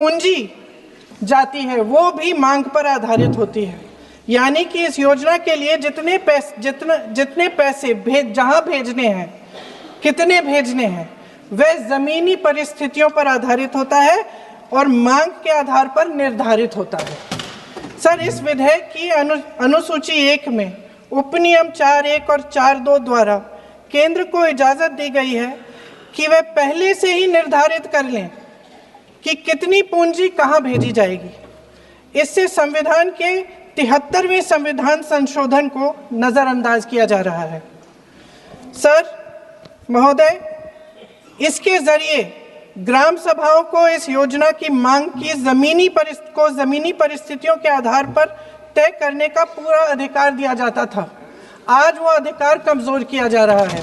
पूंजी जाती है वो भी मांग पर आधारित होती है। यानी कि इस योजना के लिए जितने पैसे जहां भेजने हैं, कितने भेजने हैं, वह जमीनी परिस्थितियों पर आधारित होता है और मांग के आधार पर निर्धारित होता है। सर, इस विधेयक की अनुसूची 1 में उपनियम 4(1) और 4(2) द्वारा केंद्र को इजाजत दी गई है कि वह पहले से ही निर्धारित कर लें कि कितनी पूंजी कहां भेजी जाएगी। इससे संविधान के 73वें संविधान संशोधन को नजरअंदाज किया जा रहा है। सर महोदय, इसके जरिए ग्राम सभाओं को इस योजना की मांग की जमीनी परिस्थितियों के आधार पर तय करने का पूरा अधिकार दिया जाता था। आज वो अधिकार कमजोर किया जा रहा है।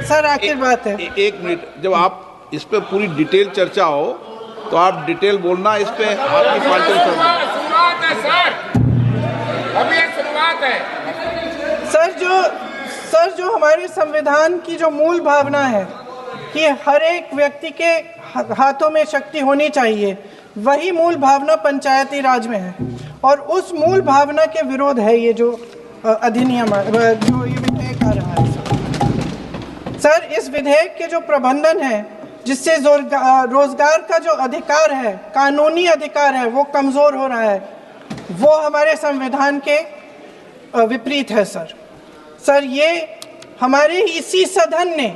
सर, आखिर बात है, एक मिनट, जब आप इस पे पूरी डिटेल चर्चा हो तो आप डिटेल बोलना। इस पे आपकी शुरुआत है सर, अभी शुरुआत है। सर जो हमारे संविधान की जो मूल भावना है कि हर एक व्यक्ति के हाथों में शक्ति होनी चाहिए, वही मूल भावना पंचायती राज में है और उस मूल भावना के विरोध है ये जो अधिनियम जो ये विधेयक आ रहा है। सर, इस विधेयक के जो प्रबंधन है, जिससे रोजगार का जो अधिकार है, कानूनी अधिकार है, वो कमजोर हो रहा है, वो हमारे संविधान के विपरीत है। सर ये हमारे इसी सदन ने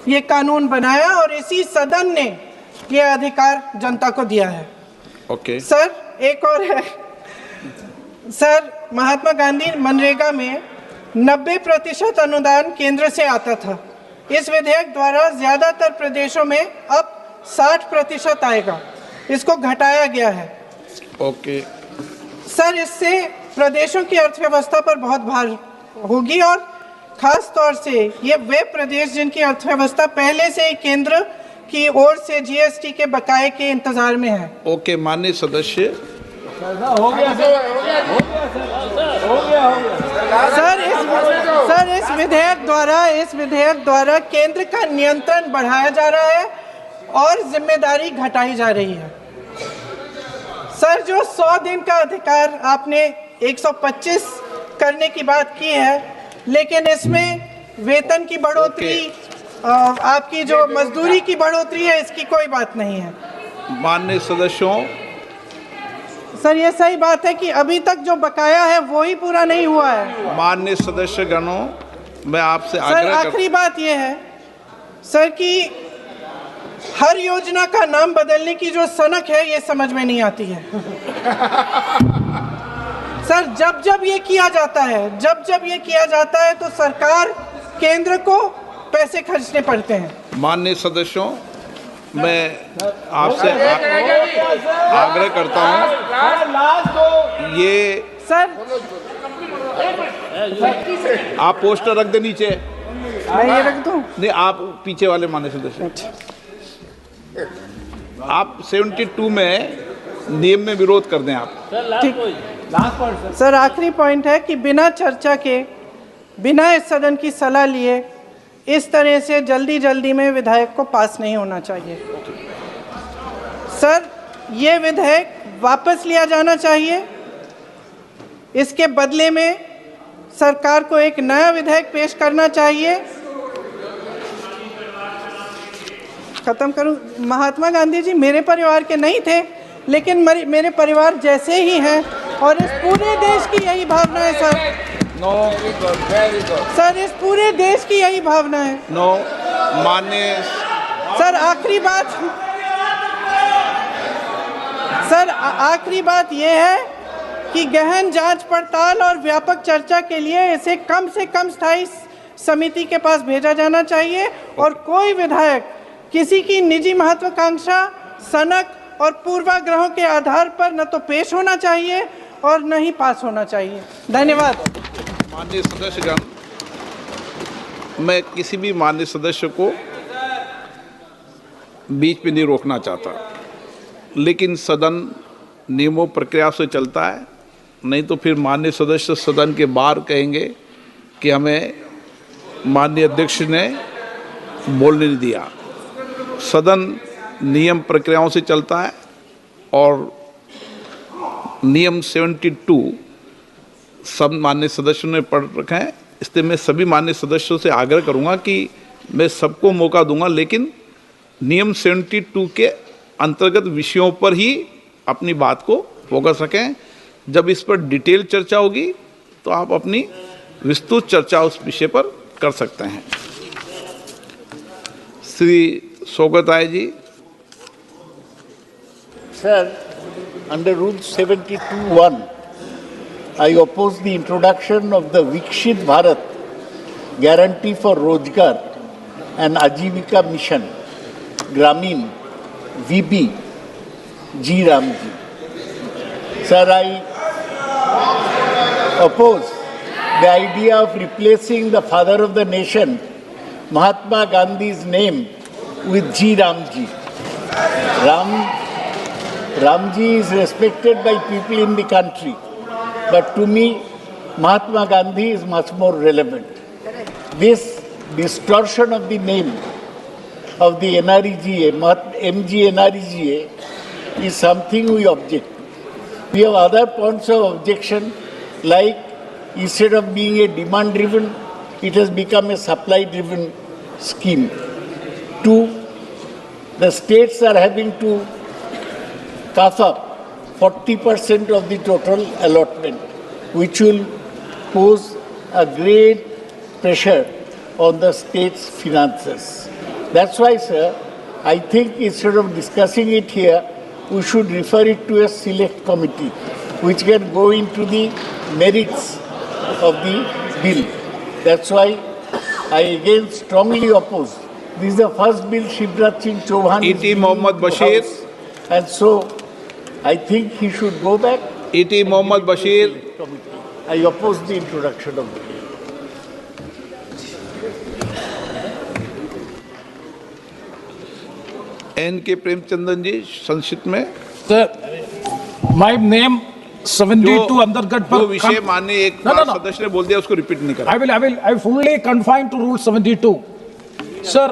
ये कानून बनाया और इसी सदन ने ये अधिकार जनता को दिया है। ओके। सर, एक और है सर, महात्मा गांधी मनरेगा में 90% अनुदान केंद्र से आता था। इस विधेयक द्वारा ज्यादातर प्रदेशों में अब 60% आएगा, इसको घटाया गया है। ओके। सर, इससे प्रदेशों की अर्थव्यवस्था पर बहुत भार होगी और खास तौर से ये वे प्रदेश जिनकी अर्थव्यवस्था पहले से ही केंद्र की ओर से जीएसटी के बकाये के इंतजार में है। ओके, माननीय सदस्य। हो गया। सर, इस विधेयक द्वारा केंद्र का नियंत्रण बढ़ाया जा रहा है और जिम्मेदारी घटाई जा रही है। सर, जो 100 दिन का अधिकार आपने 125 करने की बात की है, लेकिन इसमें वेतन की बढ़ोतरी, आपकी जो मजदूरी की बढ़ोतरी है, इसकी कोई बात नहीं है। माननीय सदस्यों, सर ये सही बात है कि अभी तक जो बकाया है वो ही पूरा नहीं हुआ है। माननीय सदस्य गणों, मैं आपसे आग्रह आखिरी बात ये है सर कि हर योजना का नाम बदलने की जो सनक है, ये समझ में नहीं आती है। सर, जब ये किया जाता है तो सरकार केंद्र को पैसे खर्चने पड़ते हैं। माननीय सदस्यों, मैं आपसे आग्रह करता हूं, ये सर आप पोस्टर रख दे नीचे। मैं ये रख दूं? नहीं, आप पीछे वाले माननीय सदस्य, आप 72 में नियम में विरोध कर दें आप। ठीक। सर, आखिरी पॉइंट है कि बिना चर्चा के, बिना इस सदन की सलाह लिए इस तरह से जल्दी में विधेयक को पास नहीं होना चाहिए। सर, ये विधेयक वापस लिया जाना चाहिए। इसके बदले में सरकार को एक नया विधेयक पेश करना चाहिए। खत्म करूं? महात्मा गांधी जी मेरे परिवार के नहीं थे, लेकिन मेरे परिवार जैसे ही हैं और इस पूरे देश की यही भावना है। सर, इस पूरे देश की यही भावना है। माननीय सर, आखिरी बात यह है कि गहन जांच पड़ताल और व्यापक चर्चा के लिए इसे कम से कम स्थायी समिति के पास भेजा जाना चाहिए और कोई विधायक किसी की निजी महत्वाकांक्षा, सनक और पूर्वाग्रहों के आधार पर न तो पेश होना चाहिए और न ही पास होना चाहिए। धन्यवाद। माननीय सदस्यगण, मैं किसी भी माननीय सदस्य को बीच में नहीं रोकना चाहता, लेकिन सदन नियमों प्रक्रिया से चलता है, नहीं तो फिर माननीय सदस्य सदन के बाहर कहेंगे कि हमें माननीय अध्यक्ष ने बोलने नहीं दिया। सदन नियम प्रक्रियाओं से चलता है और नियम 72 सब माननीय सदस्यों ने पढ़ रखा है, इसलिए मैं सभी माननीय सदस्यों से आग्रह करूंगा कि मैं सबको मौका दूंगा, लेकिन नियम 72 के अंतर्गत विषयों पर ही अपनी बात को फोकस रखें। जब इस पर डिटेल चर्चा होगी तो आप अपनी विस्तृत चर्चा उस विषय पर कर सकते हैं। श्री शौकत आय जी। Sir, under Rule 72(1), I oppose the introduction of the Vikshit Bharat Guarantee for Rozgar and Ajivika Mission, Gramin, VB, G. Ramji. Sir, I oppose the idea of replacing the father of the nation, Mahatma Gandhi's name, with G. Ramji. Ramji is respected by people in the country, but to me, Mahatma Gandhi is much more relevant. This distortion of the name of the NREGA, MG NREGA, is something we object to. We have other points of objection, like instead of being a demand-driven, it has become a supply-driven scheme. Two, the states are having to cough up 40% of the total allotment, which will pose a great pressure on the state's finances. That's why, sir, I think instead of discussing it here, we should refer it to a select committee, which can go into the merits of the bill. That's why I again strongly oppose. This is the first bill Shivraj Singh Chauhan is E.T. Mohammad Bashir. And so I think he should go back. E.T. Mohammad Bashir. I oppose the introduction of the bill. N.K. Premachandran जी संक्षिप्त में। Sir, my name 72 अंतर्गत पर जो विषय माननीय एक सदस्य ने बोल दिया उसको रिपीट नहीं करा। I fully confined to Rule 72. Sir,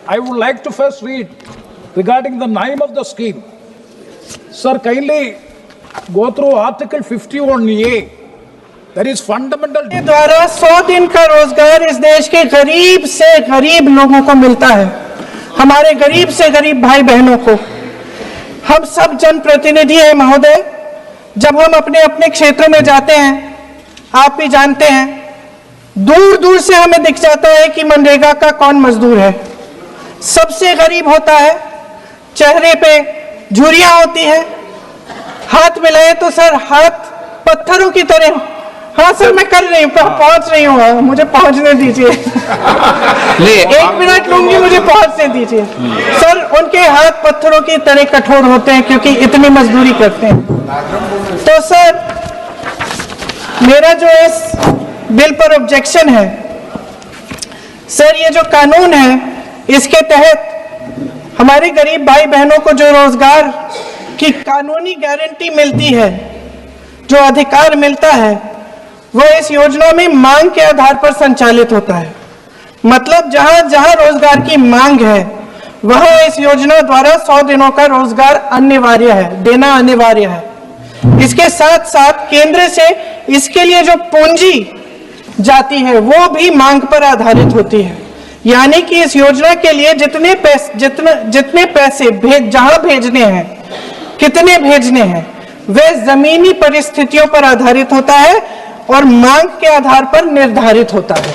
I would like to first read regarding the name of the scheme. Sir, kindly go through Article 51A. That is fundamental. के द्वारा 100 दिन का रोजगार इस देश के गरीब से गरीब लोगों को मिलता है, हमारे गरीब से गरीब भाई बहनों को। हम सब जनप्रतिनिधि हैं महोदय, जब हम अपने अपने क्षेत्रों में जाते हैं, आप भी जानते हैं, दूर दूर से हमें दिख जाता है कि मनरेगा का कौन मजदूर है। सबसे गरीब होता है, चेहरे पे झुर्रियां होती हैं, हाथ मिलाए तो सर हाथ पत्थरों की तरह। हाँ सर, मैं कर रही हूँ, पहुंच रही हूँ, मुझे पहुंचने दीजिए। एक मिनट लूंगी, मुझे पहुंचने दीजिए। सर, उनके हाथ पत्थरों की तरह कठोर होते हैं क्योंकि इतनी मजदूरी करते हैं। तो सर, मेरा जो इस बिल पर ऑब्जेक्शन है, सर, ये जो कानून है, इसके तहत हमारे गरीब भाई बहनों को जो रोजगार की कानूनी गारंटी मिलती है, जो अधिकार मिलता है, वो इस योजना में मांग के आधार पर संचालित होता है। मतलब जहां जहां रोजगार की मांग है, वहां इस योजना द्वारा 100 दिनों का रोजगार अनिवार्य है, देना अनिवार्य है। इसके साथ साथ केंद्र से इसके लिए जो पूंजी जाती है, वो भी मांग पर आधारित होती है। यानी कि इस योजना के लिए जितने पैसे जहां भेजने हैं, कितने भेजने हैं, वे जमीनी परिस्थितियों पर आधारित होता है और मांग के आधार पर निर्धारित होता है।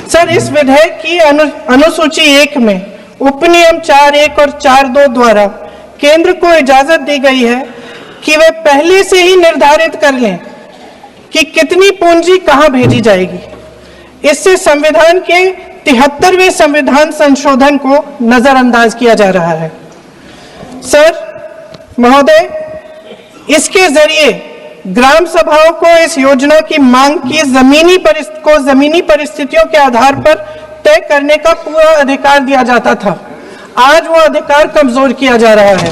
सर, इस विधेयक की अनुसूची 1 में उपनियम 4(1) और 4(2) द्वारा केंद्र को इजाजत दी गई है कि वे पहले से ही निर्धारित कर लें कि कितनी पूंजी कहां भेजी जाएगी। इससे संविधान के 73वें संविधान संशोधन को नजरअंदाज किया जा रहा है। सर महोदय, इसके जरिए ग्राम सभाओं को इस योजना की मांग की जमीनी परिस्थितियों के आधार पर तय करने का पूरा अधिकार दिया जाता था। आज वो अधिकार कमजोर किया जा रहा है।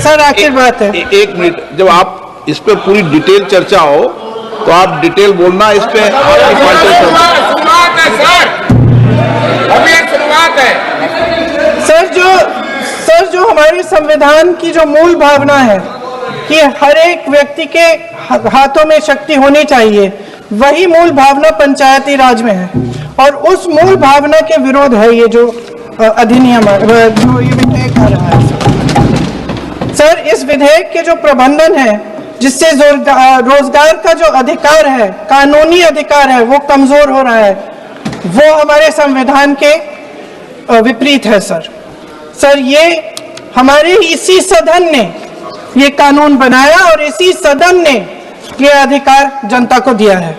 सर, आखिर बात है, एक मिनट, जब आप इस पर पूरी डिटेल चर्चा हो तो आप डिटेल बोलना, इस पे शुरुआत है सर, अभी शुरुआत है। हमारे संविधान की जो मूल भावना है कि हर एक व्यक्ति के हाथों में शक्ति होनी चाहिए, वही मूल भावना पंचायती राज में है और उस मूल भावना के विरोध है ये जो अधिनियम जो ये विधेयक आ रहा है। सर, इस विधेयक के जो प्रबंधन है जिससे रोजगार का जो अधिकार है, कानूनी अधिकार है, वो कमजोर हो रहा है, वो हमारे संविधान के विपरीत है। सर ये हमारे इसी सदन ने ये कानून बनाया और इसी सदन ने ये अधिकार जनता को दिया है।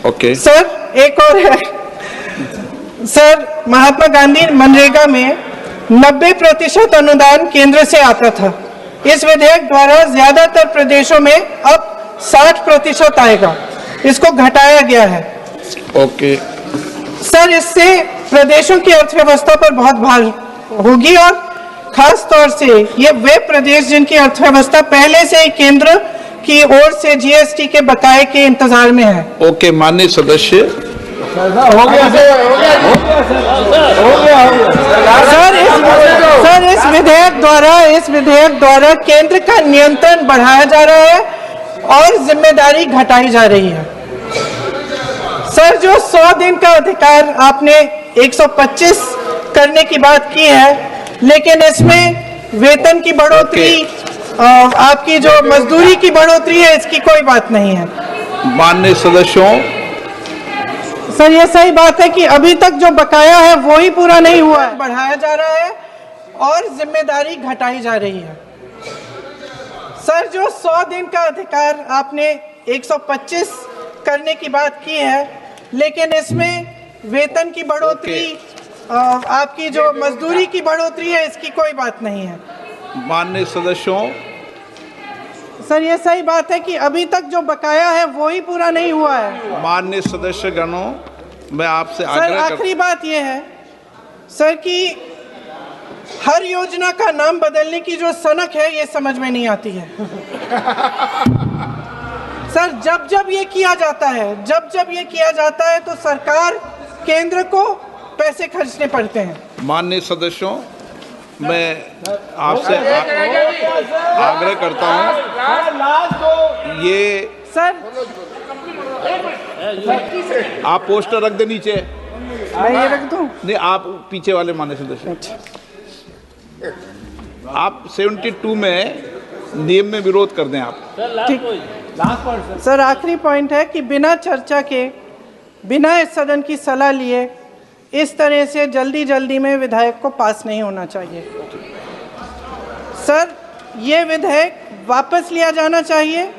ओके। सर एक और है सर, महात्मा गांधी मनरेगा में 90% अनुदान केंद्र से आता था। इस विधेयक द्वारा ज्यादातर प्रदेशों में अब 60% आएगा, इसको घटाया गया है। ओके। सर इससे प्रदेशों की अर्थव्यवस्था पर बहुत भार होगी और खास तौर से ये वे प्रदेश जिनकी अर्थव्यवस्था पहले से ही केंद्र की ओर से जीएसटी के बकाये के इंतजार में है। ओके, माननीय सदस्य। सर इस विधेयक द्वारा केंद्र का नियंत्रण बढ़ाया जा रहा है और जिम्मेदारी घटाई जा रही है। सर जो 100 दिन का अधिकार आपने 125 करने की बात की है, लेकिन इसमें वेतन की बढ़ोतरी, आपकी जो मजदूरी की बढ़ोतरी है, इसकी कोई बात नहीं है। माननीय सदस्यों। सर ये सही बात है कि अभी तक जो बकाया है वो ही पूरा नहीं हुआ है, बढ़ाया जा रहा है और जिम्मेदारी घटाई जा रही है। सर जो 100 दिन का अधिकार आपने 125 करने की बात की है, लेकिन इसमें वेतन की बढ़ोतरी, आपकी जो मजदूरी की बढ़ोतरी है, इसकी कोई बात नहीं है। माननीय सदस्यों। सर ये सही बात है कि अभी तक जो बकाया है वो ही पूरा नहीं हुआ है। माननीय सदस्य गणों, मैं आपसे सर आखिरी बात ये है सर कि हर योजना का नाम बदलने की जो सनक है ये समझ में नहीं आती है। सर जब ये किया जाता है तो सरकार केंद्र को पैसे खर्चने पड़ते हैं। माननीय सदस्यों, मैं आपसे आग्रह करता हूं, ये सर आप पोस्टर रख दे नीचे। मैं ये रख दूं? नहीं, आप पीछे वाले माननीय सदस्य, आप 72 में नियम में विरोध कर दें आप। ठीक। सर आखिरी पॉइंट है कि बिना चर्चा के, बिना इस सदन की सलाह लिए इस तरह से जल्दी में विधेयक को पास नहीं होना चाहिए। सर ये विधेयक वापस लिया जाना चाहिए।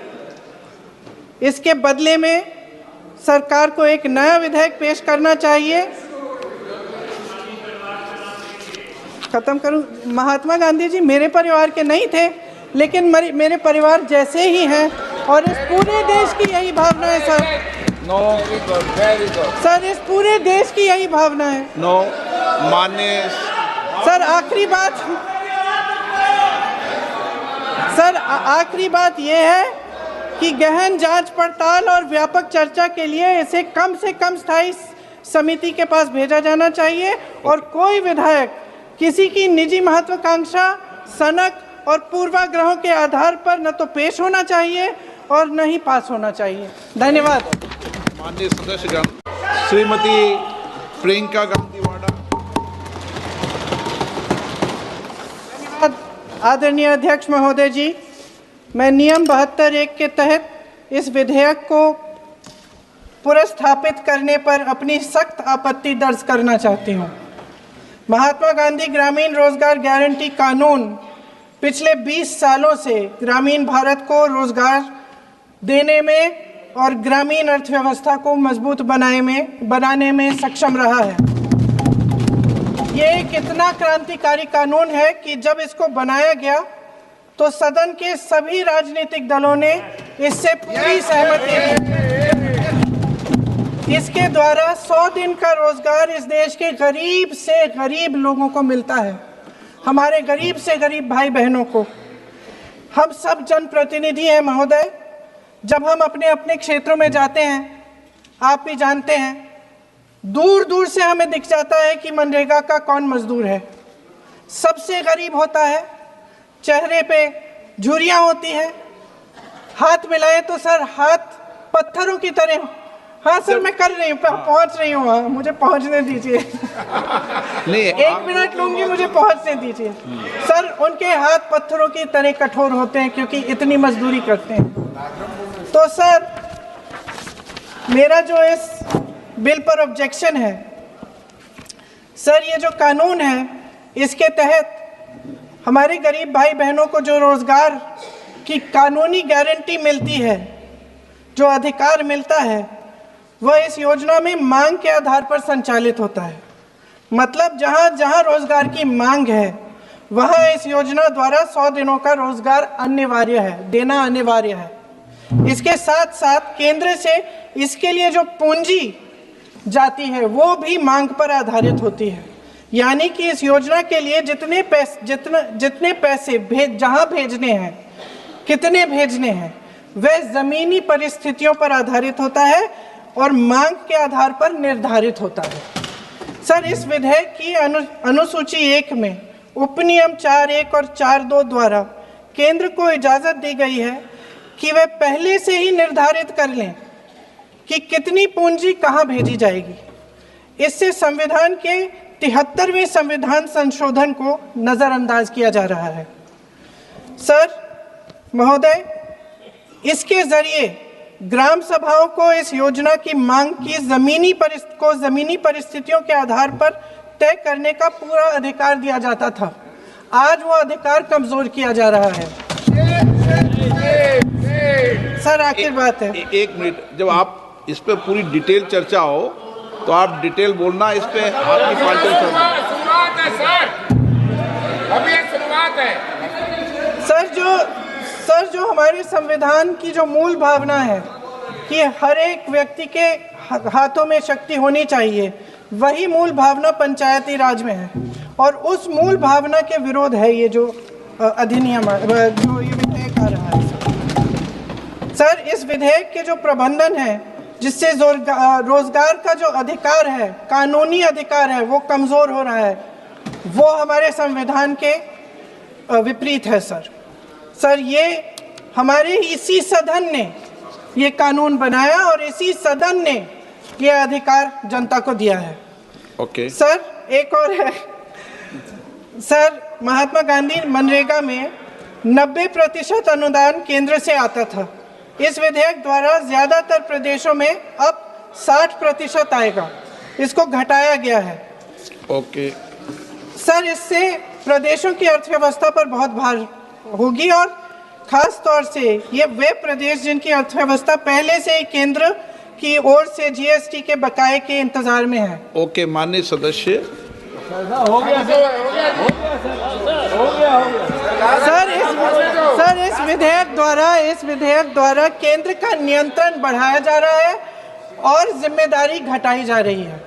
इसके बदले में सरकार को एक नया विधेयक पेश करना चाहिए। खत्म करूं। महात्मा गांधी जी मेरे परिवार के नहीं थे, लेकिन मेरे परिवार जैसे ही हैं और इस पूरे देश की यही भावना है सर। सर इस पूरे देश की यही भावना है। माननीय सर आखिरी बात यह है कि गहन जांच पड़ताल और व्यापक चर्चा के लिए इसे कम से कम स्थायी समिति के पास भेजा जाना चाहिए और कोई विधायक किसी की निजी महत्वाकांक्षा, सनक और पूर्वाग्रहों के आधार पर न तो पेश होना चाहिए और न ही पास होना चाहिए। धन्यवाद। माननीय सदस्यगण, श्रीमती प्रियंका गांधी वाडा। धन्यवाद आदरणीय अध्यक्ष महोदय जी। मैं नियम 72(1) के तहत इस विधेयक को पुनर्स्थापित करने पर अपनी सख्त आपत्ति दर्ज करना चाहती हूँ। महात्मा गांधी ग्रामीण रोजगार गारंटी कानून पिछले 20 सालों से ग्रामीण भारत को रोजगार देने में और ग्रामीण अर्थव्यवस्था को मजबूत बनाने में सक्षम रहा है। ये एक इतना क्रांतिकारी कानून है कि जब इसको बनाया गया तो सदन के सभी राजनीतिक दलों ने इससे पूरी सहमति दी। इसके द्वारा 100 दिन का रोजगार इस देश के गरीब से गरीब लोगों को मिलता है, हमारे गरीब से गरीब भाई बहनों को। हम सब जनप्रतिनिधि हैं महोदय। जब हम अपने अपने क्षेत्रों में जाते हैं, आप भी जानते हैं, दूर दूर से हमें दिख जाता है कि मनरेगा का कौन मजदूर है। सबसे गरीब होता है चेहरे पे झुर्रियाँ होती हैं, हाथ मिलाए तो सर हाथ पत्थरों की तरह। हाँ सर, मैं कर रही हूँ, पहुँच रही हूँ वहाँ, मुझे पहुँचने दीजिए। नहीं, एक मिनट लूंगी, मुझे पहुँचने दीजिए। सर उनके हाथ पत्थरों की तरह कठोर होते हैं क्योंकि इतनी मजदूरी करते हैं। तो सर मेरा जो इस बिल पर ऑब्जेक्शन है, सर ये जो कानून है इसके तहत हमारे गरीब भाई बहनों को जो रोजगार की कानूनी गारंटी मिलती है, जो अधिकार मिलता है, वह इस योजना में मांग के आधार पर संचालित होता है। मतलब जहां जहां रोजगार की मांग है वहां इस योजना द्वारा 100 दिनों का रोजगार अनिवार्य है, देना अनिवार्य है। इसके साथ साथ केंद्र से इसके लिए जो पूंजी जाती है वो भी मांग पर आधारित होती है। यानी कि इस योजना के लिए जितने पैसे जहां भेजने हैं, कितने भेजने हैं, वह जमीनी परिस्थितियों पर आधारित होता है और मांग के आधार पर निर्धारित होता है। सर इस विधेयक की अनुसूची 1 में उपनियम 4(1) और 4(2) द्वारा केंद्र को इजाजत दी गई है कि वे पहले से ही निर्धारित कर लें कि कितनी पूंजी कहां भेजी जाएगी। इससे संविधान के 73वें संविधान संशोधन को नजरअंदाज किया जा रहा है। सर महोदय, इसके जरिए ग्राम सभाओं को इस योजना की मांग की जमीनी परिस्थितियों के आधार पर तय करने का पूरा अधिकार दिया जाता था। आज वो अधिकार कमजोर किया जा रहा है। सर आखिर बात है, एक मिनट, जब आप इस पे पूरी डिटेल चर्चा हो तो आप डिटेल बोलना, इस पे आपकी पार्टी शुरुआत है सर, अभी ये शुरुआत है। सर जो हमारे संविधान की जो मूल भावना है कि हर एक व्यक्ति के हाथों में शक्ति होनी चाहिए, वही मूल भावना पंचायती राज में है और उस मूल भावना के विरोध है ये जो अधिनियम जो ये विधेयक आ रहा है। सर इस विधेयक के जो प्रबंधन है जिससे रोजगार का जो अधिकार है, कानूनी अधिकार है, वो कमजोर हो रहा है, वो हमारे संविधान के विपरीत है। सर ये हमारे इसी सदन ने ये कानून बनाया और इसी सदन ने ये अधिकार जनता को दिया है। ओके। सर एक और है सर, महात्मा गांधी मनरेगा में 90% अनुदान केंद्र से आता था। इस विधेयक द्वारा ज्यादातर प्रदेशों में अब 60% आएगा, इसको घटाया गया है। ओके। सर इससे प्रदेशों की अर्थव्यवस्था पर बहुत भार होगी और खास तौर से ये वे प्रदेश जिनकी अर्थव्यवस्था पहले से ही केंद्र की ओर से जीएसटी के बकाये के इंतजार में है। ओके, माननीय सदस्य। सर इस विधेयक द्वारा केंद्र का नियंत्रण बढ़ाया जा रहा है और जिम्मेदारी घटाई जा रही है।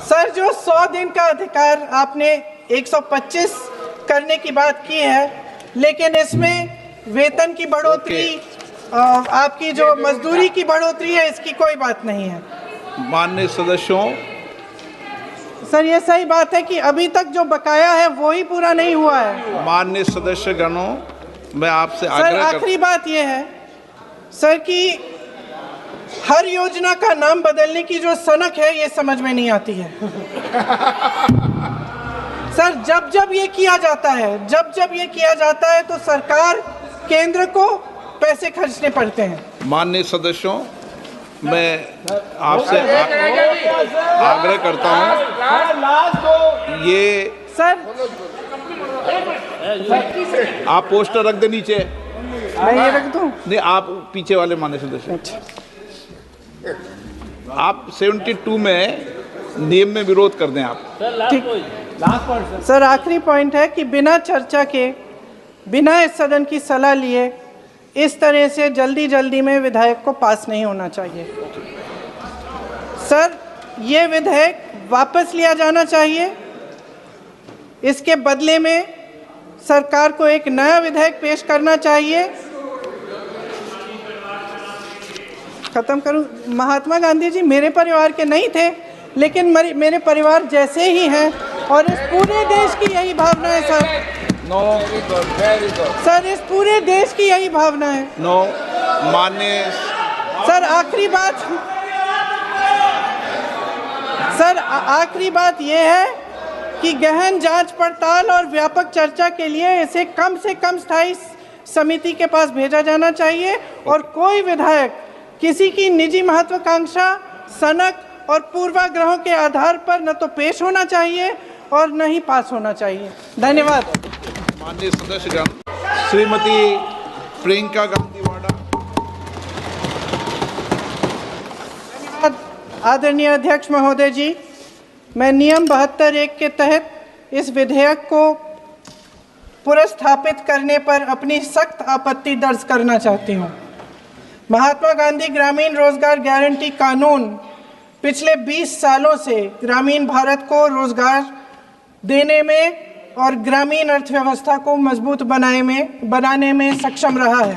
सर जो 100 दिन का अधिकार आपने 125 करने की बात की है, लेकिन इसमें वेतन की बढ़ोतरी, आपकी जो मजदूरी की बढ़ोतरी है, इसकी कोई बात नहीं है। माननीय सदस्यों, सर ये सही बात है कि अभी तक जो बकाया है वो ही पूरा नहीं हुआ है। माननीय सदस्य गणों, मैं आपसे सर आग्रह आखिरी बात ये है सर कि हर योजना का नाम बदलने की जो सनक है ये समझ में नहीं आती है। सर जब ये किया जाता है तो सरकार केंद्र को पैसे खर्चने पड़ते हैं। माननीय सदस्यों, मैं आपसे आग्रह करता हूं, ये सर आप पोस्टर रख दे नीचे। मैं ये रख दूं? नहीं, आप पीछे वाले माननीय सदस्य, आप 72 में नियम में विरोध कर दें आप। ठीक। सर आखिरी पॉइंट है कि बिना चर्चा के, बिना इस सदन की सलाह लिए इस तरह से जल्दी में विधेयक को पास नहीं होना चाहिए। सर ये विधेयक वापस लिया जाना चाहिए। इसके बदले में सरकार को एक नया विधेयक पेश करना चाहिए। खत्म करूं? महात्मा गांधी जी मेरे परिवार के नहीं थे, लेकिन मेरे परिवार जैसे ही हैं और इस पूरे देश की यही भावना है sir. No, very good. Sir इस पूरे देश की यही भावना है। नो, माननीय सर आखिरी बात, सर आखिरी बात यह है कि गहन जांच पड़ताल और व्यापक चर्चा के लिए इसे कम से कम स्थायी समिति के पास भेजा जाना चाहिए और कोई विधायक किसी की निजी महत्वाकांक्षा, सनक और पूर्वाग्रहों के आधार पर न तो पेश होना चाहिए और न ही पास होना चाहिए। धन्यवाद। माननीय सदस्यगण, श्रीमती प्रियंका गांधी वाड़ा। धन्यवाद आदरणीय अध्यक्ष महोदय जी, मैं नियम 72(1) के तहत इस विधेयक को पुनर्स्थापित करने पर अपनी सख्त आपत्ति दर्ज करना चाहती हूँ। महात्मा गांधी ग्रामीण रोजगार गारंटी कानून पिछले 20 सालों से ग्रामीण भारत को रोजगार देने में और ग्रामीण अर्थव्यवस्था को मजबूत बनाने में सक्षम रहा है।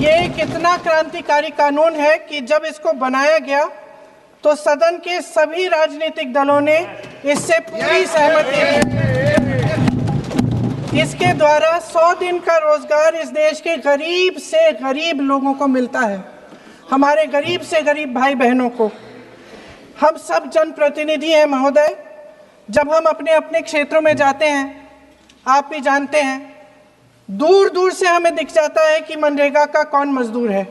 ये एक इतना क्रांतिकारी कानून है कि जब इसको बनाया गया तो सदन के सभी राजनीतिक दलों ने इससे पूरी सहमति दी। इसके द्वारा 100 दिन का रोजगार इस देश के गरीब से गरीब लोगों को मिलता है, हमारे गरीब से गरीब भाई बहनों को। हम सब जनप्रतिनिधि हैं महोदय, जब हम अपने अपने क्षेत्रों में जाते हैं, आप भी जानते हैं, दूर दूर से हमें दिख जाता है कि मनरेगा का कौन मजदूर है।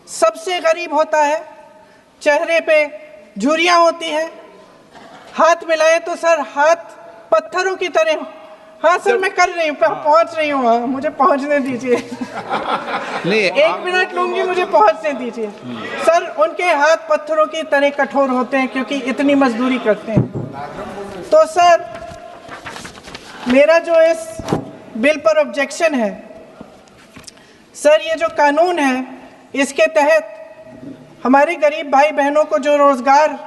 सबसे गरीब होता है, चेहरे पे झुर्रियाँ होती हैं, हाथ मिलाए तो सर हाथ पत्थरों की तरह। हाँ सर मैं कर रही हूँ, पहुँच रही हूँ, हाँ मुझे पहुँचने दीजिए। नहीं, 1 मिनट लूंगी, मुझे पहुँचने दीजिए। सर उनके हाथ पत्थरों की तरह कठोर होते हैं क्योंकि इतनी मजदूरी करते हैं। तो सर मेरा जो इस बिल पर ऑब्जेक्शन है, सर ये जो कानून है इसके तहत हमारे गरीब भाई बहनों को जो रोजगार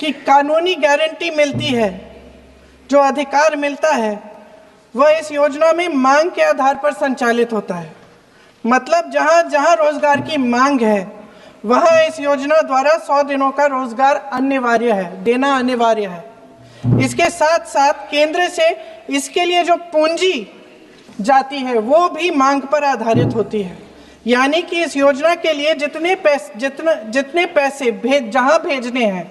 की कानूनी गारंटी मिलती है, जो अधिकार मिलता है, वह इस योजना में मांग के आधार पर संचालित होता है। मतलब जहां जहां रोजगार की मांग है वहां इस योजना द्वारा 100 दिनों का रोजगार अनिवार्य है, देना अनिवार्य है। इसके साथ साथ केंद्र से इसके लिए जो पूंजी जाती है वो भी मांग पर आधारित होती है। यानी कि इस योजना के लिए जितने पैसे जहां भेजने हैं,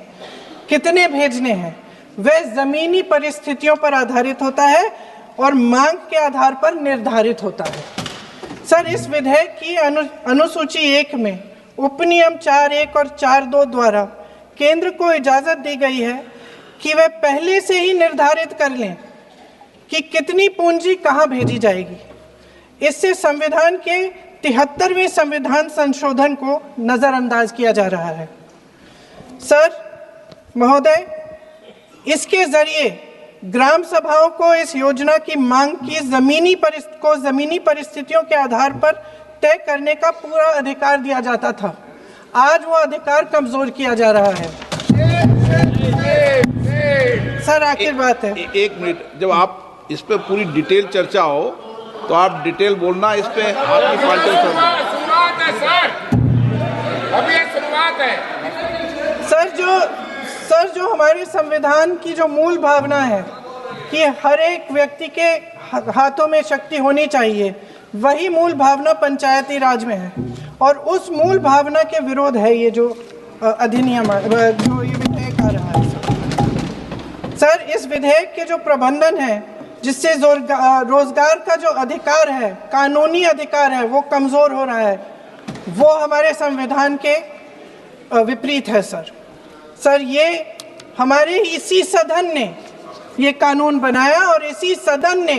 कितने भेजने हैं, वह जमीनी परिस्थितियों पर आधारित होता है और मांग के आधार पर निर्धारित होता है। सर इस विधेयक की अनुसूची 1 में उपनियम 4(1) और 4(2) द्वारा केंद्र को इजाजत दी गई है कि वह पहले से ही निर्धारित कर लें कि कितनी पूंजी कहां भेजी जाएगी। इससे संविधान के 73वें संविधान संशोधन को नजरअंदाज किया जा रहा है। सर महोदय, इसके जरिए ग्राम सभाओं को इस योजना की मांग की जमीनी परिस्थितियों के आधार पर तय करने का पूरा अधिकार दिया जाता था। आज वो अधिकार कमजोर किया जा रहा है। सर आखिर बात है, 1 मिनट, जब आप इस पे पूरी डिटेल चर्चा हो तो आप डिटेल बोलना। इस पे आपकी पार्टी शुरुआत है सर, अभी ये शुरुआत है। सर जो हमारे संविधान की जो मूल भावना है कि हर एक व्यक्ति के हाथों में शक्ति होनी चाहिए, वही मूल भावना पंचायती राज में है और उस मूल भावना के विरोध है ये जो अधिनियम जो ये विधेयक आ रहा है। सर इस विधेयक के जो प्रबंधन है जिससे रोजगार का जो अधिकार है, कानूनी अधिकार है, वो कमजोर हो रहा है, वो हमारे संविधान के विपरीत है। सर ये हमारे इसी सदन ने ये कानून बनाया और इसी सदन ने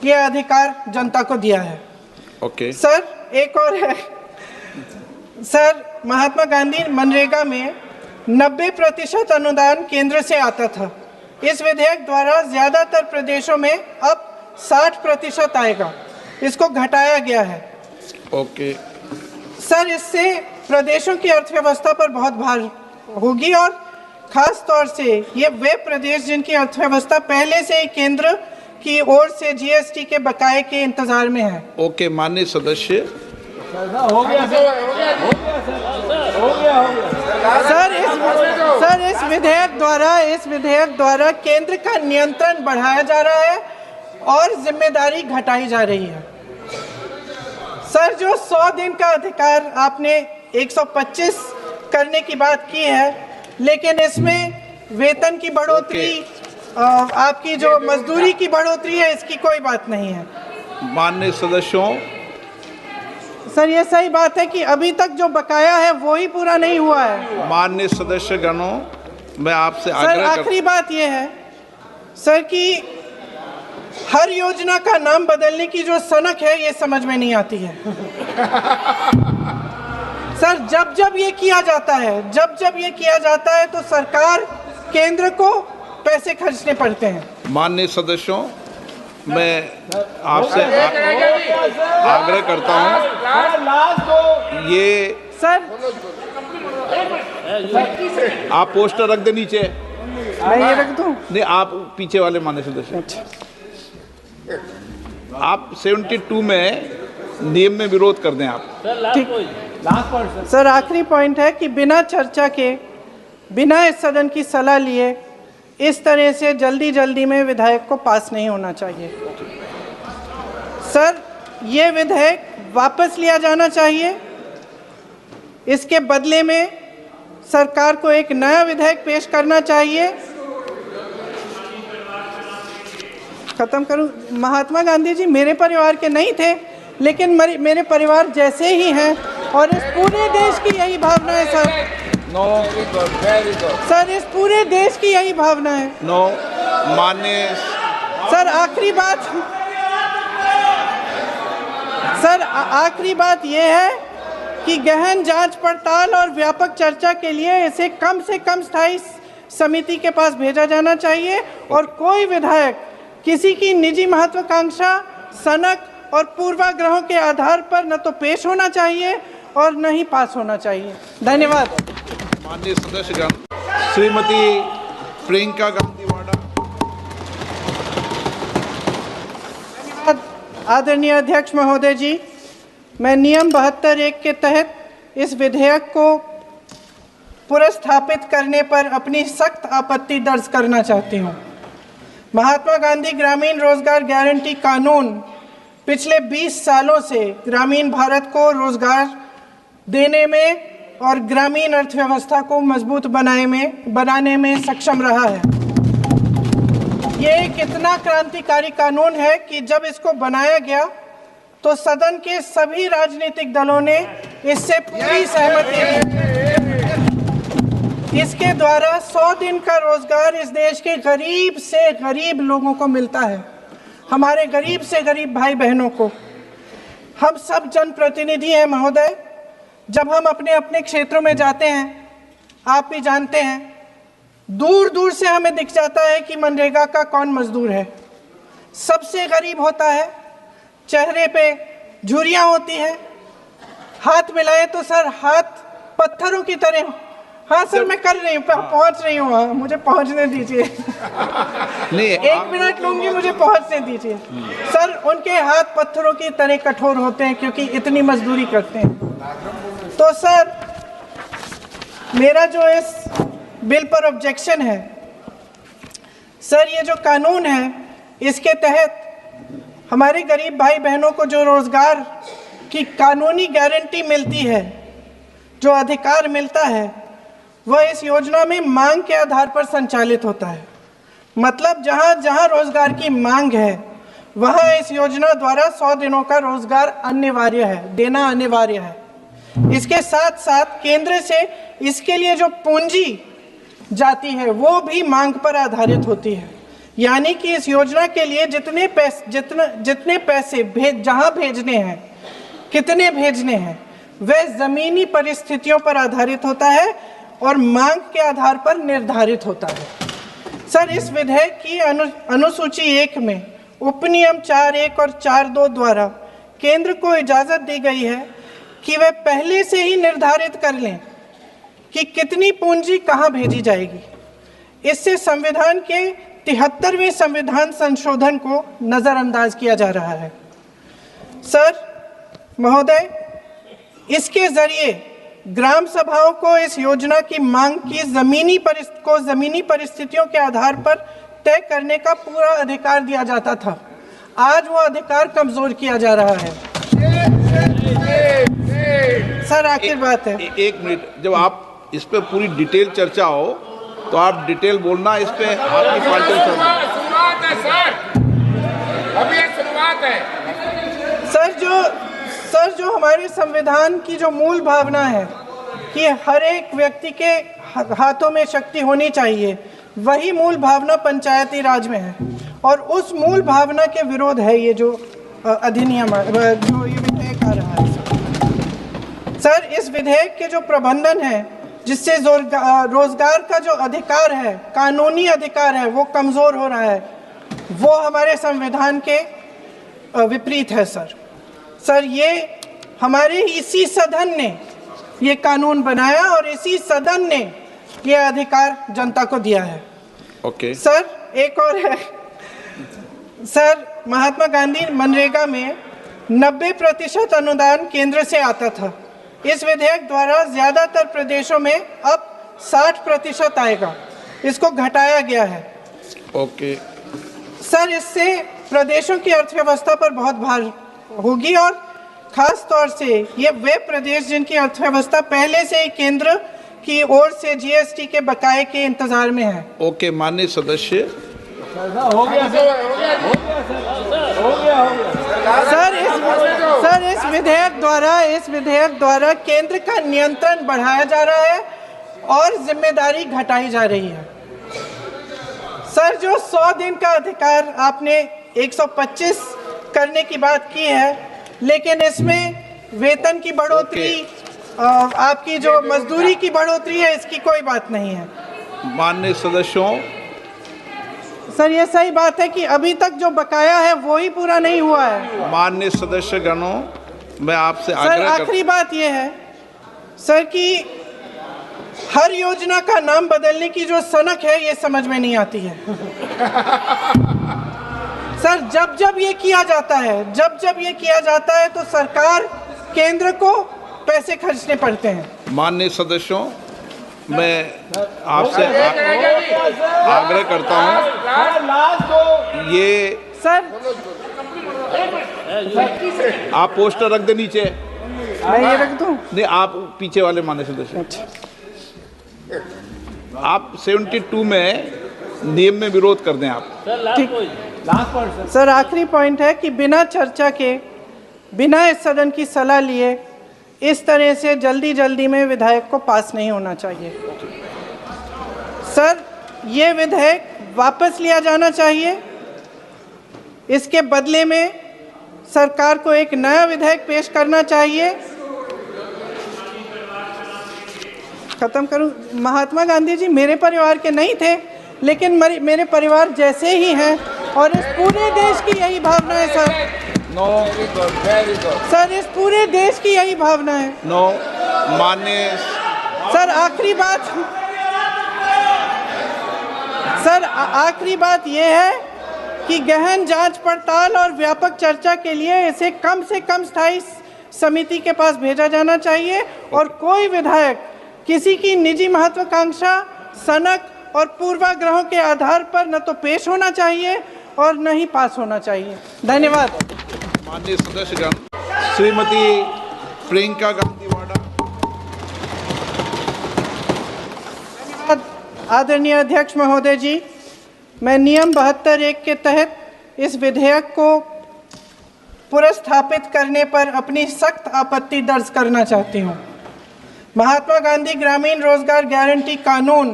ये अधिकार जनता को दिया है। ओके। सर एक और है सर, महात्मा गांधी मनरेगा में 90% अनुदान केंद्र से आता था। इस विधेयक द्वारा ज्यादातर प्रदेशों में अब 60% आएगा, इसको घटाया गया है। ओके। सर इससे प्रदेशों की अर्थव्यवस्था पर बहुत भार होगी और खास तौर से ये वे प्रदेश जिनकी अर्थव्यवस्था पहले से ही केंद्र की ओर से जीएसटी के बकाये के इंतजार में है। ओके, माननीय सदस्य। हो गया इस विधेयक द्वारा केंद्र का नियंत्रण बढ़ाया जा रहा है और जिम्मेदारी घटाई जा रही है। सर, जो 100 दिन का अधिकार आपने 125 करने की बात की है, लेकिन इसमें वेतन की बढ़ोतरी, आपकी जो मजदूरी की बढ़ोतरी है, इसकी कोई बात नहीं है। माननीय सदस्यों, सर, ये सही बात है कि अभी तक जो बकाया है वो ही पूरा नहीं हुआ है। माननीय सदस्यगणों, मैं आपसे सर, आग्रह आखिरी बात ये है सर कि हर योजना का नाम बदलने की जो सनक है, ये समझ में नहीं आती है। सर, जब जब ये किया जाता है, तो सरकार, केंद्र को पैसे खर्चने पड़ते हैं। माननीय सदस्यों, मैं आपसे आग्रह करता हूं, ये सर, आप पोस्टर रख दे नीचे। मैं ये रख दूं? नहीं, आप पीछे वाले माननीय सदस्य, आप 72 में नियम में विरोध कर दें आप। ठीक। सर, आखिरी पॉइंट है कि बिना चर्चा के, बिना इस सदन की सलाह लिए इस तरह से जल्दी में विधेयक को पास नहीं होना चाहिए। सर, ये विधेयक वापस लिया जाना चाहिए। इसके बदले में सरकार को एक नया विधेयक पेश करना चाहिए। खत्म करूं? महात्मा गांधी जी मेरे परिवार के नहीं थे, लेकिन मेरे परिवार जैसे ही हैं, और इस पूरे देश की यही भावना है सर। सर, इस पूरे देश की यही भावना है। माननीय सर, आखिरी बात, सर आखिरी बात यह है कि गहन जांच पड़ताल और व्यापक चर्चा के लिए इसे कम से कम स्थायी समिति के पास भेजा जाना चाहिए, और कोई विधायक किसी की निजी महत्वाकांक्षा, सनक और पूर्वाग्रहों के आधार पर न तो पेश होना चाहिए और न ही पास होना चाहिए। धन्यवाद। माननीय सदस्यगण, श्रीमती प्रियंका गांधी वाड़ा। धन्यवाद आदरणीय अध्यक्ष महोदय जी। मैं नियम 72(1) के तहत इस विधेयक को पुनर्स्थापित करने पर अपनी सख्त आपत्ति दर्ज करना चाहती हूँ। महात्मा गांधी ग्रामीण रोजगार गारंटी कानून पिछले 20 सालों से ग्रामीण भारत को रोजगार देने में और ग्रामीण अर्थव्यवस्था को मजबूत बनाने में सक्षम रहा है। ये एक इतना क्रांतिकारी कानून है कि जब इसको बनाया गया तो सदन के सभी राजनीतिक दलों ने इससे पूरी सहमति दी। इसके द्वारा 100 दिन का रोजगार इस देश के गरीब से गरीब लोगों को मिलता है, हमारे गरीब से गरीब भाई बहनों को। हम सब जनप्रतिनिधि हैं महोदय। जब हम अपने अपने क्षेत्रों में जाते हैं, आप भी जानते हैं, दूर दूर से हमें दिख जाता है कि मनरेगा का कौन मजदूर है। सबसे गरीब होता है, चेहरे पे झुर्रियाँ होती हैं, हाथ मिलाए तो सर हाथ पत्थरों की तरह। हाँ सर, मैं कर रही हूँ, पहुँच रही हूँ, हाँ मुझे पहुँचने दीजिए। नहीं, 1 मिनट लूंगी, मुझे पहुँचने दीजिए। सर, उनके हाथ पत्थरों की तरह कठोर होते हैं क्योंकि इतनी मजदूरी करते हैं। तो सर, मेरा जो इस बिल पर ऑब्जेक्शन है, सर ये जो कानून है, इसके तहत हमारे गरीब भाई बहनों को जो रोजगार की कानूनी गारंटी मिलती है, जो अधिकार मिलता है, वह इस योजना में मांग के आधार पर संचालित होता है। मतलब जहां जहां रोजगार की मांग है, वहां इस योजना द्वारा 100 दिनों का रोजगार अनिवार्य है, देना अनिवार्य है। इसके साथ साथ केंद्र से इसके लिए जो पूंजी जाती है, वो भी मांग पर आधारित होती है। यानी कि इस योजना के लिए जितने पैसे जहां भेजने हैं, कितने भेजने हैं, वह जमीनी परिस्थितियों पर आधारित होता है और मांग के आधार पर निर्धारित होता है। सर, इस विधेयक की अनुसूची 1 में उपनियम 4(1) और 4(2) द्वारा केंद्र को इजाजत दी गई है कि वह पहले से ही निर्धारित कर लें कि कितनी पूंजी कहां भेजी जाएगी। इससे संविधान के 73वें संविधान संशोधन को नजरअंदाज किया जा रहा है। सर महोदय, इसके जरिए ग्राम सभाओं को इस योजना की मांग की जमीनी परिस्थितियों के आधार पर तय करने का पूरा अधिकार दिया जाता था। आज वो अधिकार कमजोर किया जा रहा है। सर आखिर बात है, एक मिनट, जब आप इस पे पूरी डिटेल चर्चा हो तो आप डिटेल बोलना, इस पे आपकी पार्टी शुरुआत है सर, अभी ये शुरुआत है। सर जो हमारे संविधान की जो मूल भावना है कि हर एक व्यक्ति के हाथों में शक्ति होनी चाहिए, वही मूल भावना पंचायती राज में है और उस मूल भावना के विरोध है ये जो अधिनियम जो ये विधेयक आ रहा है। सर इस विधेयक के जो प्रबंधन है जिससे रोजगार का जो अधिकार है, कानूनी अधिकार है, वो कमजोर हो रहा है, वो हमारे संविधान के विपरीत है। सर ये हमारे इसी सदन ने ये कानून बनाया और इसी सदन ने ये अधिकार जनता को दिया है। ओके सर एक और है सर, महात्मा गांधी मनरेगा में 90% अनुदान केंद्र से आता था। इस विधेयक द्वारा ज्यादातर प्रदेशों में अब 60% आएगा, इसको घटाया गया है। ओके सर इससे प्रदेशों की अर्थव्यवस्था पर बहुत भार होगी और खास तौर से ये वे प्रदेश जिनकी अर्थव्यवस्था पहले से ही केंद्र की ओर से जीएसटी के बकाये के इंतजार में है। ओके माननीय सदस्य, सर इस विधेयक द्वारा केंद्र का नियंत्रण बढ़ाया जा रहा है और जिम्मेदारी घटाई जा रही है। सर जो 100 दिन का अधिकार आपने 125 करने की बात की है, लेकिन इसमें वेतन की बढ़ोतरी, आपकी जो मजदूरी की बढ़ोतरी है, इसकी कोई बात नहीं है। माननीय सदस्यों, सर ये सही बात है कि अभी तक जो बकाया है वो ही पूरा नहीं हुआ है। माननीय सदस्य गणों, मैं आपसे सर आग्रह आखिरी बात ये है सर कि हर योजना का नाम बदलने की जो सनक है ये समझ में नहीं आती है। सर जब ये किया जाता है तो सरकार केंद्र को पैसे खर्चने पड़ते हैं। माननीय सदस्यों, मैं आपसे आग्रह करता हूं, ये सर आप पोस्टर रख दे नीचे। मैं ये रख दूं? नहीं, आप पीछे वाले माननीय सदस्य, आप 72 में नियम में विरोध कर दें आप। ठीक। सर आखिरी पॉइंट है कि बिना चर्चा के, बिना इस सदन की सलाह लिए इस तरह से जल्दी में विधेयक को पास नहीं होना चाहिए। सर ये विधेयक वापस लिया जाना चाहिए, इसके बदले में सरकार को एक नया विधेयक पेश करना चाहिए। खत्म करूं, महात्मा गांधी जी मेरे परिवार के नहीं थे, लेकिन मेरे परिवार जैसे ही हैं और इस पूरे देश की यही भावना है sir. No, very good sir इस पूरे देश की यही भावना है। नो, माननीय सर आखिरी बात यह है कि गहन जांच पड़ताल और व्यापक चर्चा के लिए इसे कम से कम स्थायी समिति के पास भेजा जाना चाहिए और कोई विधायक किसी की निजी महत्वाकांक्षा, सनक और पूर्वाग्रहों के आधार पर न तो पेश होना चाहिए और न ही पास होना चाहिए। धन्यवाद। माननीय सदस्यगण, श्रीमती प्रियंका गांधी वाडा। धन्यवाद आदरणीय अध्यक्ष महोदय जी, मैं नियम 72(1) के तहत इस विधेयक को पुनर्स्थापित करने पर अपनी सख्त आपत्ति दर्ज करना चाहती हूँ। महात्मा गांधी ग्रामीण रोजगार गारंटी कानून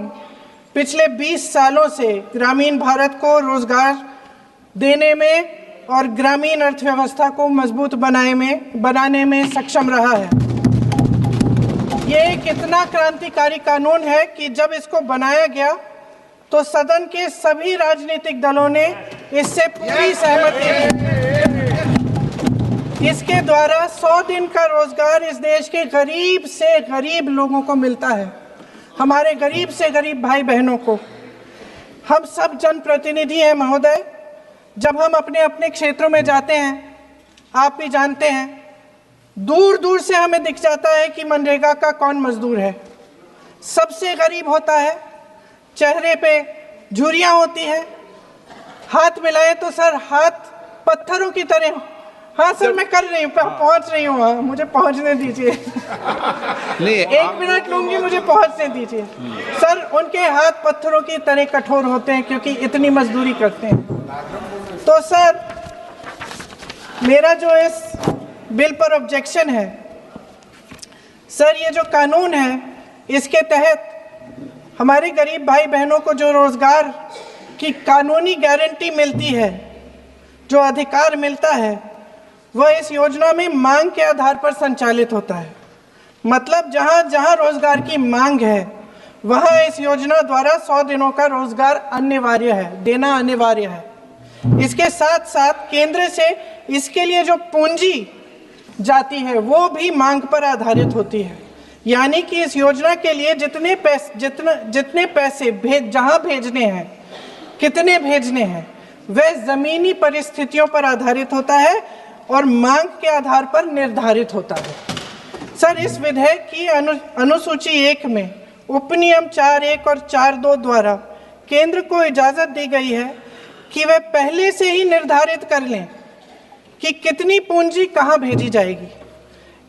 पिछले 20 सालों से ग्रामीण भारत को रोजगार देने में और ग्रामीण अर्थव्यवस्था को मजबूत बनाने में सक्षम रहा है। ये एक इतना क्रांतिकारी कानून है कि जब इसको बनाया गया तो सदन के सभी राजनीतिक दलों ने इससे पूरी सहमति दी। इसके द्वारा 100 दिन का रोजगार इस देश के गरीब से गरीब लोगों को मिलता है, हमारे गरीब से गरीब भाई बहनों को। हम सब जनप्रतिनिधि हैं महोदय, जब हम अपने अपने क्षेत्रों में जाते हैं, आप भी जानते हैं, दूर दूर से हमें दिख जाता है कि मनरेगा का कौन मजदूर है। सबसे गरीब होता है, चेहरे पे झुर्रियाँ होती हैं, हाथ मिलाए तो सर हाथ पत्थरों की तरह। हाँ सर, मैं कर रही हूँ, पहुंच रही हूँ वहाँ, मुझे पहुंचने दीजिए। नहीं, एक मिनट लूंगी, मुझे पहुंचने दीजिए। सर, उनके हाथ पत्थरों की तरह कठोर होते हैं क्योंकि इतनी मजदूरी करते हैं। तो सर, मेरा जो इस बिल पर ऑब्जेक्शन है सर, ये जो कानून है इसके तहत हमारे गरीब भाई बहनों को जो रोजगार की कानूनी गारंटी मिलती है, जो अधिकार मिलता है, वह इस योजना में मांग के आधार पर संचालित होता है। मतलब जहां जहां रोजगार की मांग है वहां इस योजना द्वारा 100 दिनों का रोजगार अनिवार्य है, देना अनिवार्य है। इसके साथ साथ केंद्र से इसके लिए जो पूंजी जाती है वो भी मांग पर आधारित होती है। यानी कि इस योजना के लिए जितने पैसे जहां भेजने हैं, कितने भेजने हैं, वह जमीनी परिस्थितियों पर आधारित होता है और मांग के आधार पर निर्धारित होता है। सर, इस विधेयक की अनुसूची 1 में उपनियम 4(1) और 4(2) द्वारा केंद्र को इजाजत दी गई है कि वे पहले से ही निर्धारित कर लें कि कितनी पूंजी कहां भेजी जाएगी।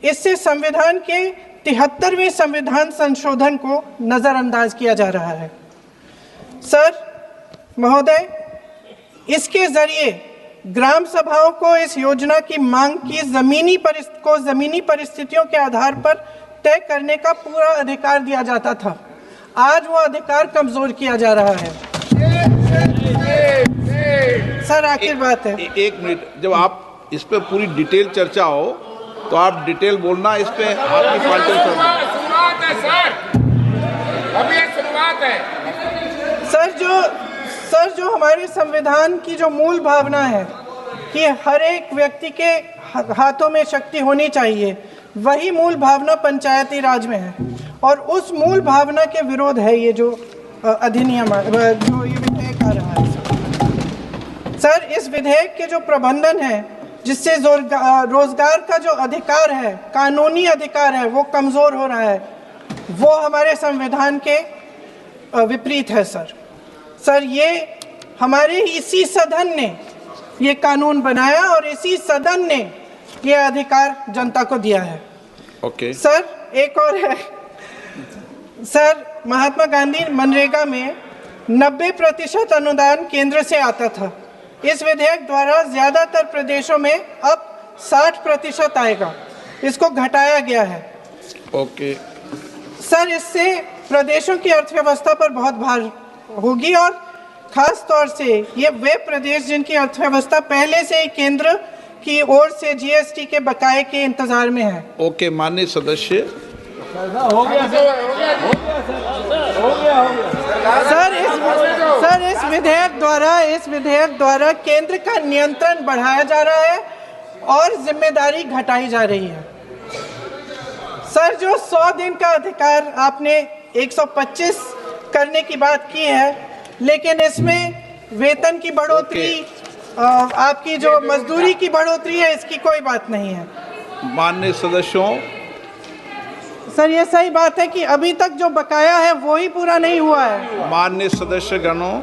इससे संविधान के 73वें संविधान संशोधन को नजरअंदाज किया जा रहा है। सर महोदय, इसके जरिए ग्राम सभाओं को इस योजना की मांग की जमीनी परिस्थितियों के आधार पर तय करने का पूरा अधिकार दिया जाता था। आज वो अधिकार कमजोर किया जा रहा है। सर, आखिर बात है, एक मिनट, जब आप इस पे पूरी डिटेल चर्चा हो तो आप डिटेल बोलना, इस पे आपकी पार्टी शुरुआत है सर, अभी ये शुरुआत है। सर जो हमारे संविधान की जो मूल भावना है कि हर एक व्यक्ति के हाथों में शक्ति होनी चाहिए, वही मूल भावना पंचायती राज में है और उस मूल भावना के विरोध है ये जो अधिनियम, जो ये विधेयक आ रहा है। सर, इस विधेयक के जो प्रबंधन है जिससे रोजगार का जो अधिकार है, कानूनी अधिकार है, वो कमजोर हो रहा है, वो हमारे संविधान के विपरीत है। सर, ये हमारे इसी सदन ने ये कानून बनाया और इसी सदन ने ये अधिकार जनता को दिया है। ओके। सर, एक और है सर, महात्मा गांधी मनरेगा में 90% अनुदान केंद्र से आता था। इस विधेयक द्वारा ज्यादातर प्रदेशों में अब 60% आएगा, इसको घटाया गया है। ओके। सर, इससे प्रदेशों की अर्थव्यवस्था पर बहुत भार होगी और खास तौर से ये वे प्रदेश जिनकी अर्थव्यवस्था पहले से ही केंद्र की ओर से जीएसटी के बकाये के इंतजार में है। ओके, माननीय सदस्य। सर, इस विधेयक द्वारा केंद्र का नियंत्रण बढ़ाया जा रहा है और जिम्मेदारी घटाई जा रही है। सर, जो 100 दिन का अधिकार आपने 125 करने की बात की है, लेकिन इसमें वेतन की बढ़ोतरी, आपकी जो मजदूरी की बढ़ोतरी है, इसकी कोई बात नहीं है। माननीय सदस्यों, सर, ये सही बात है कि अभी तक जो बकाया है वो ही पूरा नहीं हुआ है। माननीय सदस्य गणों,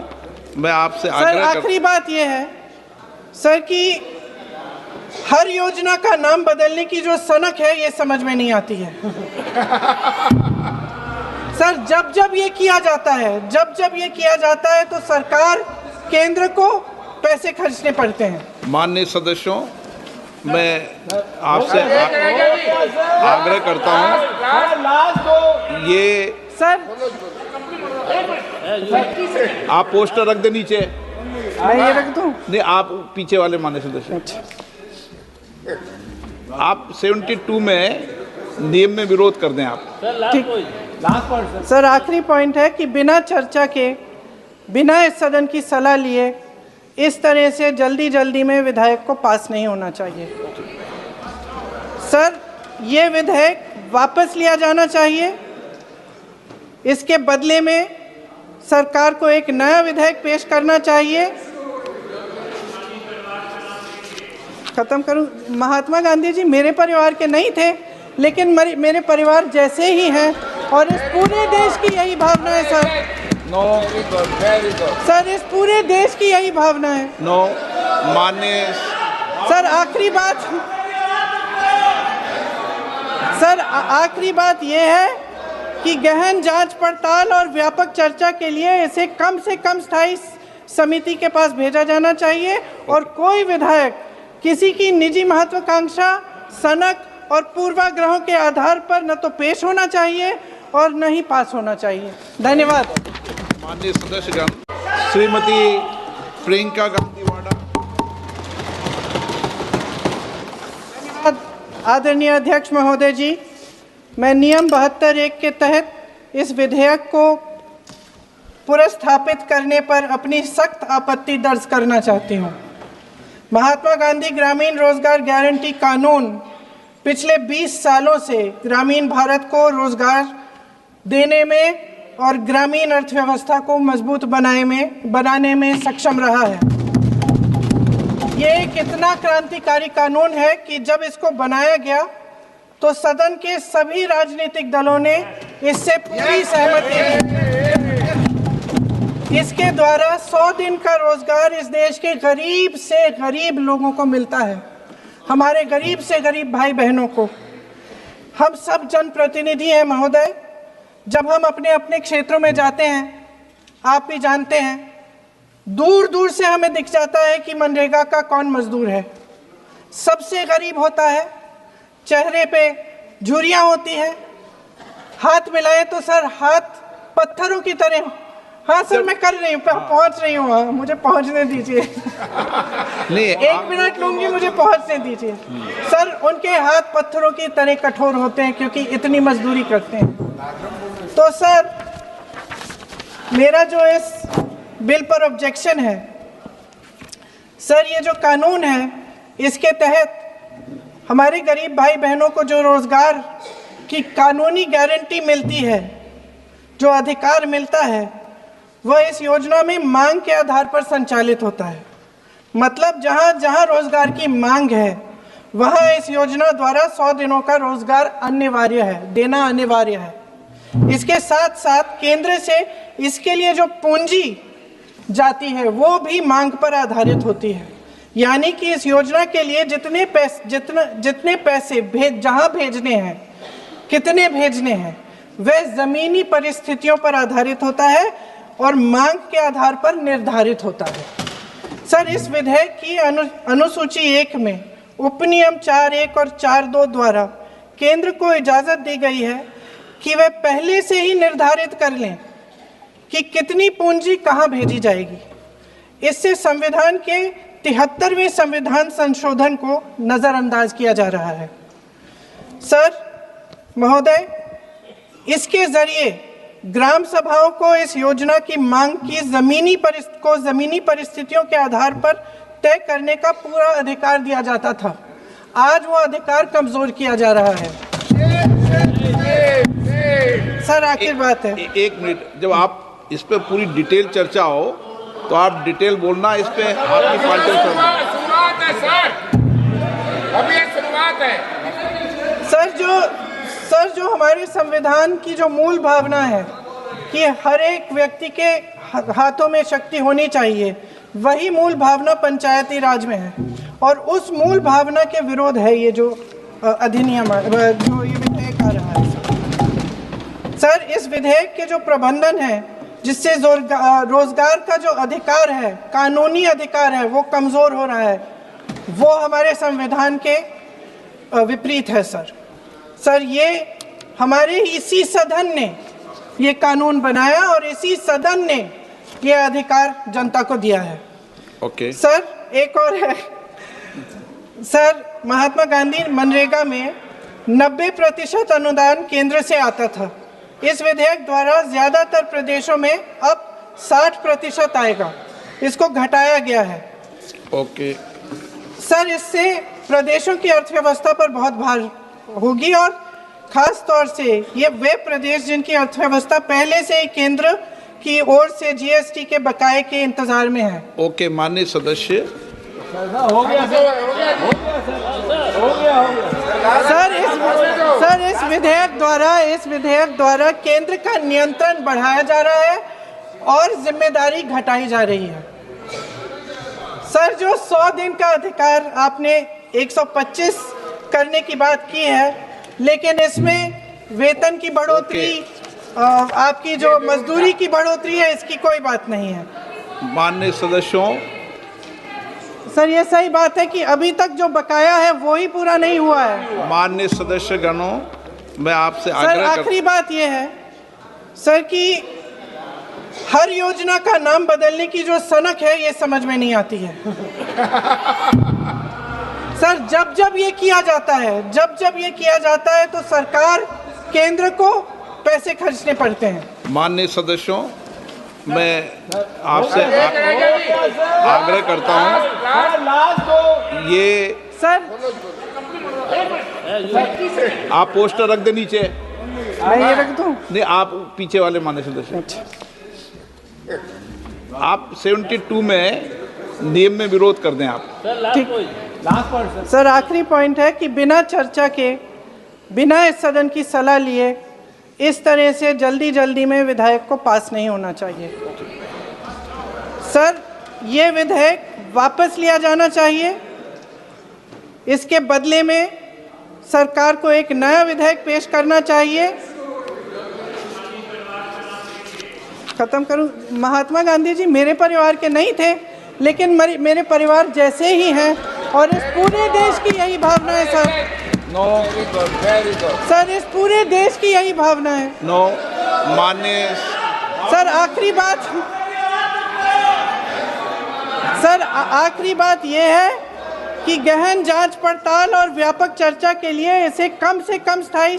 मैं आपसे सर, आखिरी बात ये है सर कि हर योजना का नाम बदलने की जो सनक है ये समझ में नहीं आती है। सर, जब ये किया जाता है तो सरकार, केंद्र को पैसे खर्चने पड़ते हैं। माननीय सदस्यों, मैं आपसे आग्रह करता हूं, ये सर, आप पोस्टर रख दे नीचे। ये रख दूं? नहीं, आप पीछे वाले माननीय सदस्य, आप 72 में नियम में विरोध कर दें आप। ठीक। सर, आखिरी पॉइंट है कि बिना चर्चा के, बिना इस सदन की सलाह लिए इस तरह से जल्दी में विधेयक को पास नहीं होना चाहिए। सर, ये विधेयक वापस लिया जाना चाहिए। इसके बदले में सरकार को एक नया विधेयक पेश करना चाहिए। खत्म करूं? महात्मा गांधी जी मेरे परिवार के नहीं थे, लेकिन मेरे परिवार जैसे ही हैं और इस पूरे देश की यही भावना है सर। सर, इस पूरे देश की यही भावना है। माननीय सर आखिरी बात ये है कि गहन जांच पड़ताल और व्यापक चर्चा के लिए इसे कम से कम स्थायी समिति के पास भेजा जाना चाहिए और कोई विधायक किसी की निजी महत्वाकांक्षा, सनक और पूर्वाग्रहों के आधार पर न तो पेश होना चाहिए और न ही पास होना चाहिए। धन्यवाद। माननीय सदस्यगण, श्रीमती प्रियंका गांधी वाडा। धन्यवाद आदरणीय अध्यक्ष महोदय जी। मैं नियम 72(1) के तहत इस विधेयक को पुनर्स्थापित करने पर अपनी सख्त आपत्ति दर्ज करना चाहती हूँ। महात्मा गांधी ग्रामीण रोजगार गारंटी कानून पिछले 20 सालों से ग्रामीण भारत को रोजगार देने में और ग्रामीण अर्थव्यवस्था को मजबूत बनाने में सक्षम रहा है। ये एक इतना क्रांतिकारी कानून है कि जब इसको बनाया गया तो सदन के सभी राजनीतिक दलों ने इससे पूरी सहमति दी। इसके द्वारा 100 दिन का रोजगार इस देश के गरीब से गरीब लोगों को मिलता है, हमारे गरीब से गरीब भाई बहनों को। हम सब जनप्रतिनिधि हैं महोदय। जब हम अपने अपने क्षेत्रों में जाते हैं, आप भी जानते हैं, दूर दूर से हमें दिख जाता है कि मनरेगा का कौन मजदूर है। सबसे गरीब होता है, चेहरे पे झुर्रियाँ होती हैं, हाथ मिलाए तो सर हाथ पत्थरों की तरह। हाँ सर, मैं कर रही हूँ, पहुँच रही हूँ, हाँ मुझे पहुँचने दीजिए। नहीं, 1 मिनट लूंगी, मुझे पहुँचने दीजिए। सर उनके हाथ पत्थरों की तरह कठोर होते हैं क्योंकि इतनी मजदूरी करते हैं। तो सर मेरा जो इस बिल पर ऑब्जेक्शन है, सर ये जो कानून है इसके तहत हमारे गरीब भाई बहनों को जो रोजगार की कानूनी गारंटी मिलती है, जो अधिकार मिलता है, वह इस योजना में मांग के आधार पर संचालित होता है। मतलब जहाँ जहाँ रोजगार की मांग है वहाँ इस योजना द्वारा 100 दिनों का रोजगार अनिवार्य है, देना अनिवार्य है। इसके साथ साथ केंद्र से इसके लिए जो पूंजी जाती है वो भी मांग पर आधारित होती है। यानी कि इस योजना के लिए जितने पैसे जहाँ भेजने हैं, कितने भेजने हैं, वह ज़मीनी परिस्थितियों पर आधारित होता है और मांग के आधार पर निर्धारित होता है। सर इस विधेयक की अनुसूची 1 में उपनियम 4(1) और 4(2) द्वारा केंद्र को इजाज़त दी गई है कि वह पहले से ही निर्धारित कर लें कि कितनी पूंजी कहाँ भेजी जाएगी। इससे संविधान के 73वें संविधान संशोधन को नज़रअंदाज किया जा रहा है। सर महोदय, इसके जरिए ग्राम सभाओं को इस योजना की मांग की ज़मीनी परिस्थितियों के आधार पर तय करने का पूरा अधिकार दिया जाता था। आज वो अधिकार कमजोर किया जा रहा है। सर आखिर बात है, एक मिनट, जब आप इस पे पूरी डिटेल चर्चा हो तो आप डिटेल बोलना। इस पे आपकी पार्टी शुरुआत है सर, अभी ये शुरुआत है। सर जो हमारे संविधान की जो मूल भावना है कि हर एक व्यक्ति के हाथों में शक्ति होनी चाहिए, वही मूल भावना पंचायती राज में है और उस मूल भावना के विरोध है ये जो अधिनियम जो ये विधेयक आ रहा है। सर इस विधेयक के जो प्रबंधन है जिससे रोजगार का जो अधिकार है, कानूनी अधिकार है, वो कमज़ोर हो रहा है, वो हमारे संविधान के विपरीत है। सर ये हमारे इसी सदन ने ये कानून बनाया और इसी सदन ने ये अधिकार जनता को दिया है। ओके। सर एक और है सर, महात्मा गांधी मनरेगा में 90% अनुदान केंद्र से आता था। इस विधेयक द्वारा ज़्यादातर प्रदेशों में अब 60% आएगा, इसको घटाया गया है। ओके। सर इससे प्रदेशों की अर्थव्यवस्था पर बहुत भार होगी और खास तौर से ये वे प्रदेश जिनकी अर्थव्यवस्था पहले से ही केंद्र की ओर से जीएसटी के बकाये के इंतजार में है। ओके, माननीय सदस्य। सर इस विधेयक द्वारा केंद्र का नियंत्रण बढ़ाया जा रहा है और जिम्मेदारी घटाई जा रही है। सर, जो 100 दिन का अधिकार आपने 125 करने की बात की है, लेकिन इसमें वेतन की बढ़ोतरी, आपकी जो मजदूरी की बढ़ोतरी है, इसकी कोई बात नहीं है। माननीय सदस्यों, सर, ये सही बात है कि अभी तक जो बकाया है वो ही पूरा नहीं हुआ है। माननीय सदस्य गणों, मैं आपसे सर, आग्रह आखिरी बात ये है सर कि हर योजना का नाम बदलने की जो सनक है, ये समझ में नहीं आती है। सर, जब जब ये किया जाता है तो सरकार, केंद्र को पैसे खर्चने पड़ते हैं। माननीय सदस्यों, मैं आपसे आग्रह करता हूं, ये सर, आप पोस्टर रख दे नीचे। मैं ये रख दूं? नहीं, आप पीछे वाले माननीय सदस्य, आप 72 में नियम में विरोध कर दें आप। ठीक। सर, आखिरी पॉइंट है कि बिना चर्चा के, बिना इस सदन की सलाह लिए इस तरह से जल्दी में विधेयक को पास नहीं होना चाहिए। सर, ये विधेयक वापस लिया जाना चाहिए। इसके बदले में सरकार को एक नया विधेयक पेश करना चाहिए। खत्म करूं? महात्मा गांधी जी मेरे परिवार के नहीं थे, लेकिन मेरे परिवार जैसे ही हैं, और इस पूरे देश की यही भावना है सर। सर, इस पूरे देश की यही भावना है। माननीय सर, आखिरी बात यह है कि गहन जांच पड़ताल और व्यापक चर्चा के लिए इसे कम से कम स्थायी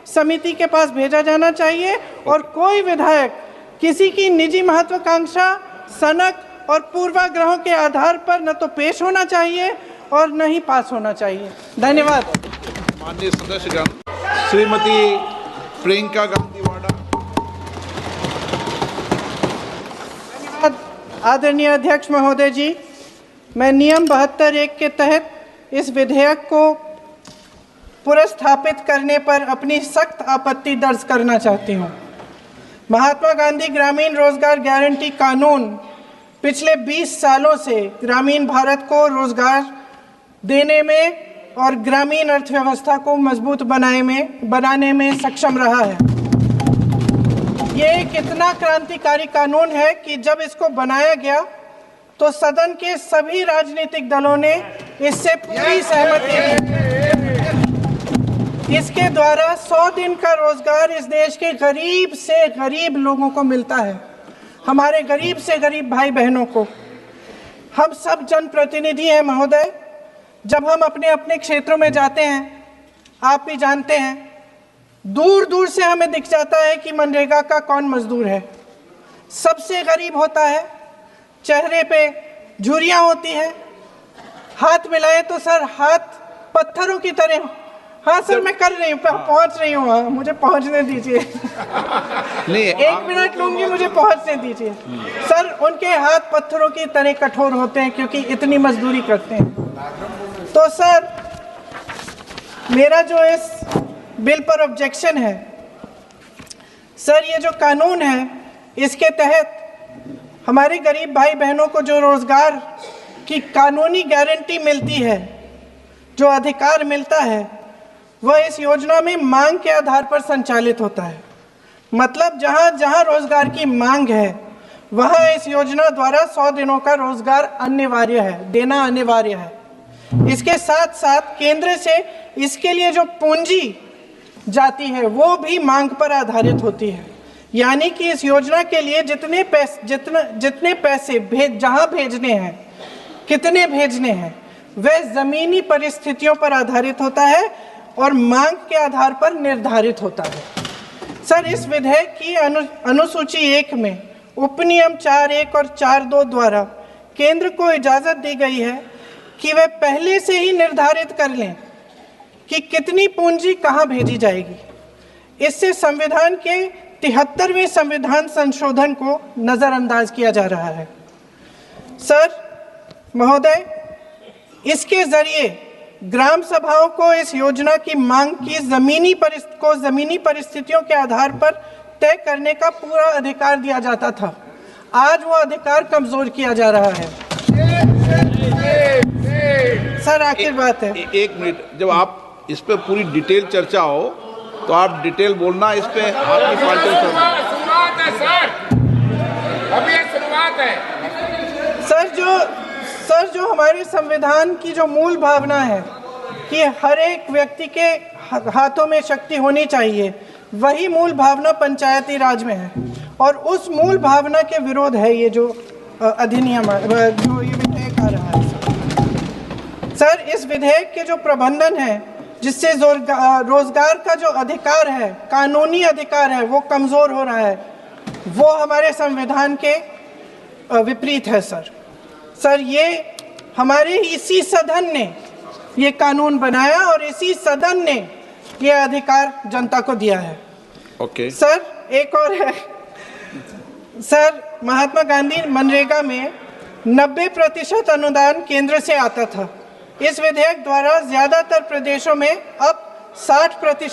समिति के पास भेजा जाना चाहिए, और कोई विधायक किसी की निजी महत्वाकांक्षा, सनक और पूर्वाग्रहों के आधार पर न तो पेश होना चाहिए और न ही पास होना चाहिए। धन्यवाद। माननीय सदस्यगण, श्रीमती प्रियंका गांधी वाडा। धन्यवाद आदरणीय अध्यक्ष महोदय जी। मैं नियम 72(1) के तहत इस विधेयक को पुनर्स्थापित करने पर अपनी सख्त आपत्ति दर्ज करना चाहती हूँ। महात्मा गांधी ग्रामीण रोजगार गारंटी कानून पिछले 20 सालों से ग्रामीण भारत को रोजगार देने में और ग्रामीण अर्थव्यवस्था को मजबूत बनाने में सक्षम रहा है। ये एक इतना क्रांतिकारी कानून है कि जब इसको बनाया गया तो सदन के सभी राजनीतिक दलों ने इससे पूरी सहमति दी। इसके द्वारा 100 दिन का रोजगार इस देश के गरीब से गरीब लोगों को मिलता है, हमारे गरीब से गरीब भाई बहनों को। हम सब जनप्रतिनिधि हैं महोदय। जब हम अपने अपने क्षेत्रों में जाते हैं, आप भी जानते हैं, दूर दूर से हमें दिख जाता है कि मनरेगा का कौन मजदूर है। सबसे गरीब होता है, चेहरे पे झुर्रियाँ होती हैं, हाथ मिलाए तो सर हाथ पत्थरों की तरह। हाँ सर, मैं कर रही हूँ, पहुँच रही हूँ, हाँ मुझे पहुँचने दीजिए। नहीं, 1 मिनट लूंगी, मुझे पहुँचने दीजिए। सर, उनके हाथ पत्थरों की तरह कठोर होते हैं क्योंकि इतनी मजदूरी करते हैं। तो सर, मेरा जो इस बिल पर ऑब्जेक्शन है, सर, ये जो कानून है, इसके तहत हमारे गरीब भाई बहनों को जो रोजगार की कानूनी गारंटी मिलती है, जो अधिकार मिलता है, वह इस योजना में मांग के आधार पर संचालित होता है। मतलब जहां जहां रोजगार की मांग है, वहां इस योजना द्वारा 100 दिनों का रोजगार अनिवार्य है, देना अनिवार्य है। इसके साथ साथ केंद्र से इसके लिए जो पूंजी जाती है, वो भी मांग पर आधारित होती है। यानी कि इस योजना के लिए जितने पैसे जहां भेजने हैं, कितने भेजने हैं, वह जमीनी परिस्थितियों पर आधारित होता है और मांग के आधार पर निर्धारित होता है। सर, इस विधेयक की अनुसूची 1 में उपनियम 4(1) और 4(2) द्वारा केंद्र को इजाजत दी गई है कि वह पहले से ही निर्धारित कर लें कि कितनी पूंजी कहां भेजी जाएगी। इससे संविधान के 73वें संविधान संशोधन को नजरअंदाज किया जा रहा है। सर महोदय, इसके जरिए ग्राम सभाओं को इस योजना की मांग की जमीनी परिस्थितियों के आधार पर तय करने का पूरा अधिकार दिया जाता था। आज वो अधिकार कमजोर किया जा रहा है। सर आखिर बात है। एक मिनट, जब आप इस पे पूरी डिटेल चर्चा हो तो आप डिटेल बोलना, इस पे आपकी पार्टी शुरुआत है सर, अभी ये शुरुआत है। सर जो हमारे संविधान की जो मूल भावना है कि हर एक व्यक्ति के हाथों में शक्ति होनी चाहिए, वही मूल भावना पंचायती राज में है और उस मूल भावना के विरोध है ये जो अधिनियम जो ये विधेयक आ रहा है। सर इस विधेयक के जो प्रबंधन है जिससे रोजगार का जो अधिकार है, कानूनी अधिकार है, वो कमजोर हो रहा है, वो हमारे संविधान के विपरीत है। सर ये हमारे इसी सदन ने ये कानून बनाया और इसी सदन ने ये अधिकार जनता को दिया है। ओके सर एक और है सर, महात्मा गांधी मनरेगा में 90% अनुदान केंद्र से आता था। इस विधेयक द्वारा ज्यादातर प्रदेशों में अब 60%